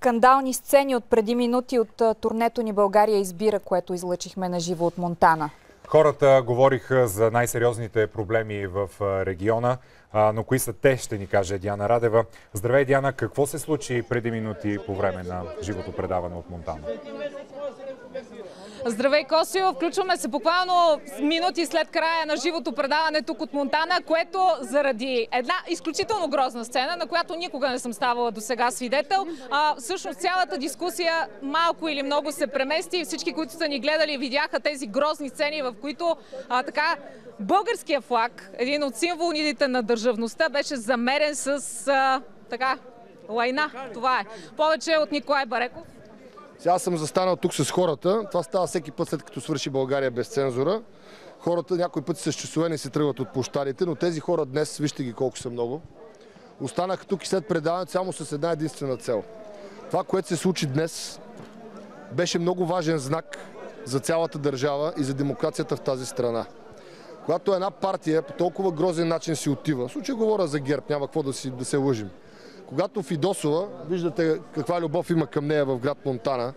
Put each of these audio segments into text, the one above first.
скандални сцени от преди минути от турнето ни България избира, което излъчихме на живо от Монтана. Хората говориха за най-сериозните проблеми в региона, но кои са те, ще ни каже Диана Радева. Здравей, Диана, какво се случи преди минути по време на живото предаване от Монтана? Здравей, Косио! Включваме се буквално минути след края на живото предаване тук от Монтана, което заради една изключително грозна сцена, на която никога не съм ставала до сега свидетел. Всъщност цялата дискусия малко или много се премести. Всички, които са ни гледали, видяха тези грозни сцени, в които българския флаг, един от символите на държавността, беше замерен с лайна. Това е. Повече от Николай Бареков. Сега съм застанал тук с хората. Това става всеки път, след като свърши България без цензура. Хората някои пъти с часове не се тръгват от площадите, но тези хора днес, вижте ги колко са много, останаха тук и след предаването само с една единствена цел. Това, което се случи днес, беше много важен знак за цялата държава и за демокрацията в тази страна. Когато една партия по толкова грозен начин си отива, в случай говоря за ГЕРБ, няма какво да се лъжим. Когато Фидосова, виждате каква любов има към нея в град Монтана,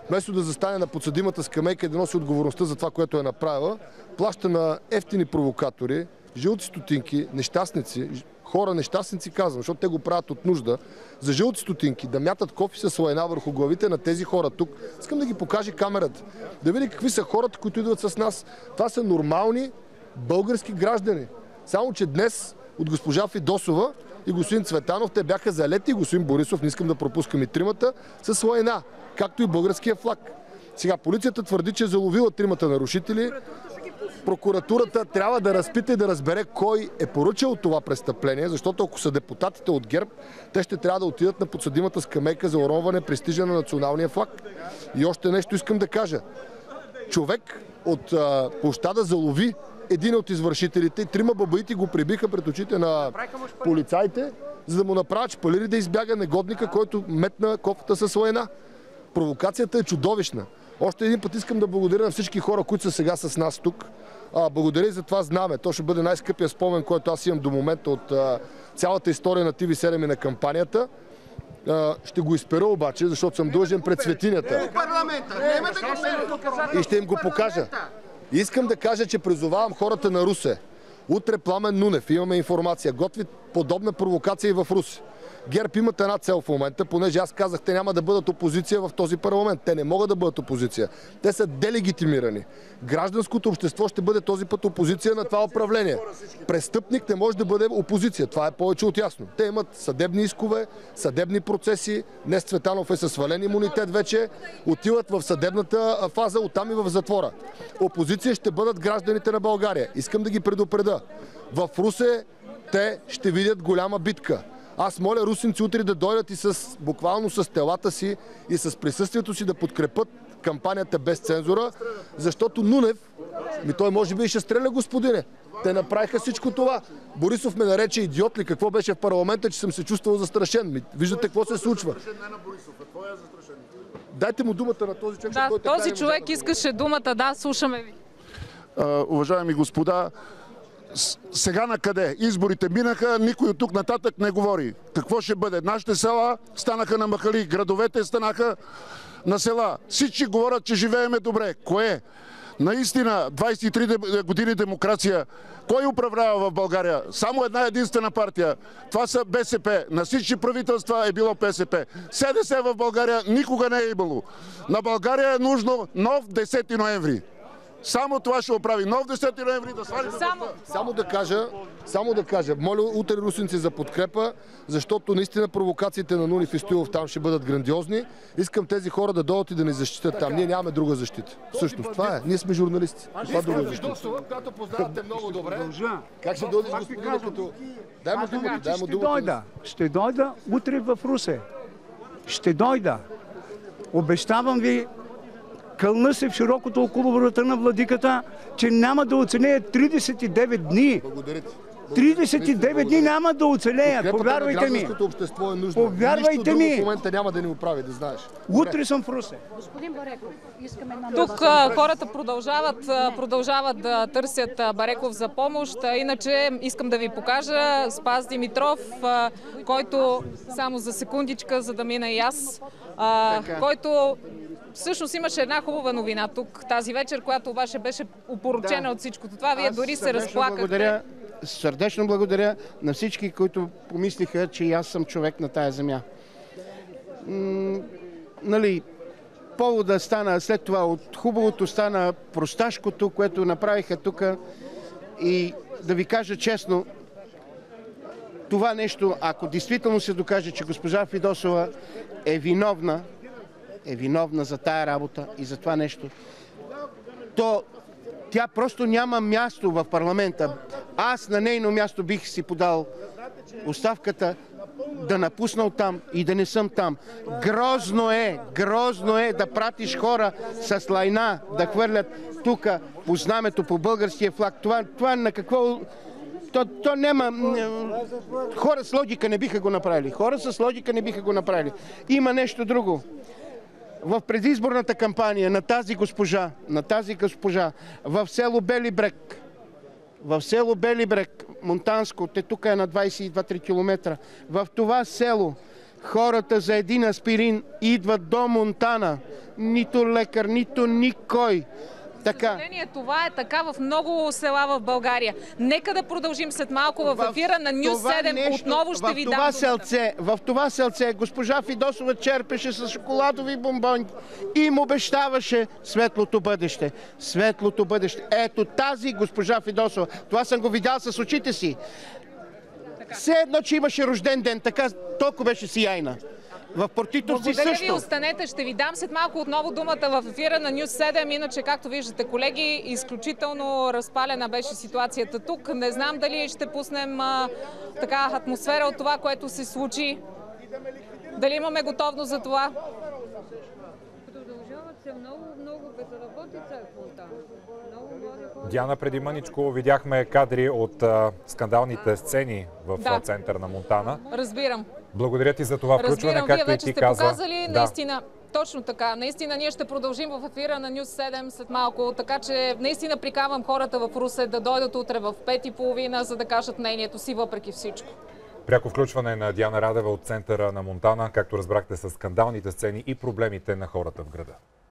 вместо да застане на подсъдимата скамейка и да носи отговорността за това, което е направила, плаща на ефтини провокатори, жълти стотинки, нещастници, хора нещастници казвам, защото те го правят от нужда, за жълти стотинки, да мятат кофи с лайна върху главите на тези хора тук. Искам да ги покаже камерата, да види какви са хората, които идват с нас. Това са нормални български граждани. Само че днес от госпожа Фидосова и господин Цветанов, те бяха залети, и господин Борисов, не искам да пропускам и тримата, с лайна, както и българския флаг. Сега полицията твърди, че е заловила тримата нарушители. Прокуратурата трябва да разпита и да разбере кой е поръчал това престъпление, защото ако са депутатите от ГЕРБ, те ще трябва да отидат на подсъдимата скамейка за уронване престижа на националния флаг. И още нещо искам да кажа. Човек от площада залови един от извършителите, трима бабаити го прибиха пред очите на полицаите, за да му направят шпалири да избяга негодника, който метна кофата с лайна. Провокацията е чудовищна. Още един път искам да благодаря на всички хора, които са сега с нас тук. Благодаря и за това знаме. То ще бъде най-скъпия спомен, който аз имам до момента от цялата история на TV7 и на кампанията. Ще го изпера обаче, защото съм длъжен пред светинята. И ще им го покажа. Искам да кажа, че призовавам хората на Русе. Утре Пламен Нунев, имаме информация, готви подобна провокация и в Русе. ГЕРБ имат една цел в момента, понеже аз казах, те няма да бъдат опозиция в този парламент. Те не могат да бъдат опозиция. Те са делегитимирани. Гражданското общество ще бъде този път опозиция на това управление. Престъпник не може да бъде опозиция. Това е повече от ясно. Те имат съдебни искове, съдебни процеси. Днес Цветанов е със свален имунитет вече. Отиват в съдебната фаза, оттам и в затвора. Опозиция ще бъдат гражданите на България. Искам да ги предупредя. В Русе те ще видят голяма битка. Аз моля русинци утре да дойдат и буквално с телата си и с присъствието си да подкрепят кампанията без цензура, защото Нунев, той може би и ще стреля, господине. Те направиха всичко това. Борисов ме нарече идиот ли, какво беше в парламента, че съм се чувствал застрашен. Виждате какво се случва. Дайте му думата на този човек. Да, този човек искаше думата, да, слушаме ви. Уважаеми господа, сега на къде? Изборите минаха, никой от тук нататък не говори. Какво ще бъде? Нашите села станаха на махали, градовете станаха на села. Всички говорят, че живееме добре. Кое? Наистина, 23 години демокрация. Кой управлява в България? Само една единствена партия. Това са БСП. На всички правителства е било БСП. СДС в България никога не е имало. На България е нужно нов 10 ноември. Само това ще оправи. Нов 10 ноември да свали. Само да кажа, моля утре русинци за подкрепа, защото наистина провокациите на Нунев и Стоилов там ще бъдат грандиозни. Искам тези хора да дойдат и да ни защитят там. Ние нямаме друга защита. Всъщност това е. Ние сме журналисти. Това друга защита. Която познавате много добре. Как ще дойдеш, господине, като... Дай му думата. Ще дойда утре в Русе. Ще дойда. Обещавам ви, кълна се в широкото около врата на владиката, че няма да оценея 39 дни. Благодаря ти. 39 дни няма да оцелеят, повярвайте ми. Гражданското общество е нужно. Повярвайте ми. В момента няма да ни оправи, да знаеш. Утре съм в Русе. Господин Бареков, искаме една Тук хората продължават да търсят Бареков за помощ. Иначе искам да ви покажа Спас Димитров, който само за секундичка, за да мина и аз, който всъщност имаше една хубава новина тук тази вечер, която обаче беше опорочена от всичко това. Вие дори се разплакахте. Сърдечно благодаря на всички, които помислиха, че и аз съм човек на тая земя. Повода стана след това от хубавото, стана просташкото, което направиха тук. И да ви кажа честно, това нещо, ако действително се докаже, че госпожа Фидосова е виновна за тая работа и за това нещо, то тя просто няма място в парламента. Аз на нейно място бих си подал оставката, да напусна оттам и да не съм там. Грозно е да пратиш хора с лайна да хвърлят тук по знамето, по българския флаг. Това на какво... То няма... Хора с логика не биха го направили. Има нещо друго. В предизборната кампания на тази госпожа, в село Бели брег, Монтанско, тук е на 22-3 км, в това село хората за един аспирин идват до Монтана. Нито лекар, нито никой. За съжаление, това е така в много села в България. Нека да продължим след малко в ефира на Нюз 7. Отново ще ви дам в това селце госпожа Фидосова черпеше с шоколадови бомбони и им обещаваше светлото бъдеще. Ето тази госпожа Фидосова. Това съм го видял с очите си. Все едно, че имаше рожден ден. Така, толкова беше сияйна. В Портитов си също. Благодаря ви, останете. Ще ви дам след малко отново думата в ефира на Нюз 7. Иначе, както виждате, колеги, изключително разпалена беше ситуацията тук. Не знам дали ще пуснем атмосфера от това, което се случи. Дали имаме готовност за това? Продължават се много безработица в Монтана. Диана, преди мъничко видяхме кадри от скандалните сцени в центъра на Монтана. Разбирам. Благодаря ти за това включване, както и ти каза. Вие вече сте показали, наистина, точно така. Наистина ние ще продължим в ефира на Нюз 7 след малко, така че наистина приканвам хората в Русе да дойдат утре в 5:30, за да кажат мнението си въпреки всичко. Пряко включване на Диана Радева от центъра на Монтана, както разбрахте, с скандалните сцени и проблемите на хората в града.